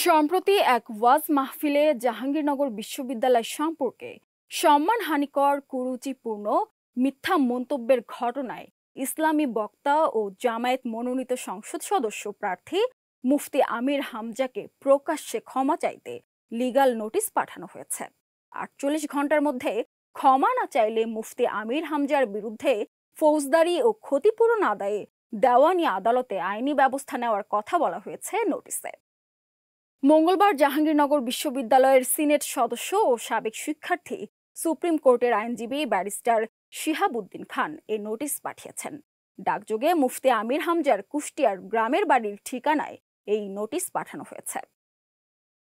সম্প্রতি এক ওয়াজ মাহফিলে জাহাঙ্গীরনগর বিশ্ববিদ্যালয় সম্পর্কে সম্মানহানিকর কুরুচিপূর্ণ মিথ্যা মন্তব্যের ঘটনায় ইসলামী বক্তা ও জামায়াত মনোনীত সংসদ সদস্য প্রার্থী মুফতি আমির হামজাকে প্রকাশ্যে ক্ষমা চাইতে লিগ্যাল নোটিশ পাঠানো হয়েছে। ৪৮ ঘন্টার মধ্যে ক্ষমা না চাইলে মুফতি আমির হামজার বিরুদ্ধে ফৌজদারি ও ক্ষতিপূরণ আদায়ে দেওয়ানি আদালতে আইনি ব্যবস্থা নেওয়ার কথা বলা হয়েছে নোটিশে। মঙ্গলবার জাহাঙ্গীরনগর বিশ্ববিদ্যালয়ের সিনেট সদস্য ও সাবেক শিক্ষার্থী সুপ্রিম কোর্টের আইনজীবী ব্যারিস্টার শিহাবুদ্দিন খান এই নোটিশ পাঠিয়েছেন। ডাকযোগে মুফতি আমির হামজার কুষ্টিয়ার গ্রামের বাড়ির ঠিকানায় এই নোটিশ পাঠানো হয়েছে।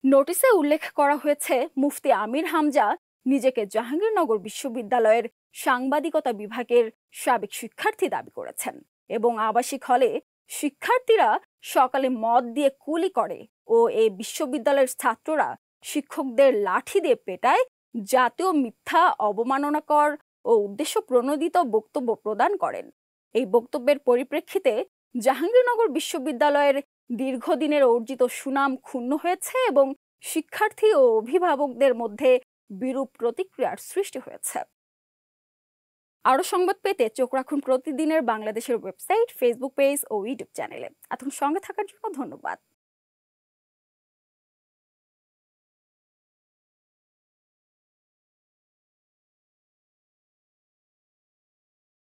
নোটিশে উল্লেখ করা হয়েছে, মুফতি আমির হামজা নিজেকে জাহাঙ্গীরনগর বিশ্ববিদ্যালয়ের সাংবাদিকতা বিভাগের সাবেক শিক্ষার্থী দাবি করেছেন এবং আবাসিক হলে শিক্ষার্থীরা সকালে মদ দিয়ে কুলি করে ও এই বিশ্ববিদ্যালয়ের ছাত্ররা শিক্ষকদের লাঠি দিয়ে পেটায় জাতীয় মিথ্যা অবমাননাকর ও উদ্দেশ্য প্রণোদিত বক্তব্য প্রদান করেন। এই বক্তব্যের পরিপ্রেক্ষিতে জাহাঙ্গীরনগর বিশ্ববিদ্যালয়ের দীর্ঘদিনের অর্জিত সুনাম ক্ষুণ্ণ হয়েছে এবং শিক্ষার্থী ও অভিভাবকদের মধ্যে বিরূপ প্রতিক্রিয়ার সৃষ্টি হয়েছে। আরও সংবাদ পেতে চোখ রাখুন প্রতিদিনের বাংলাদেশের ওয়েবসাইট, ফেসবুক পেজ ও ইউটিউব চ্যানেলে। এতক্ষণ সঙ্গে থাকার জন্য ধন্যবাদ।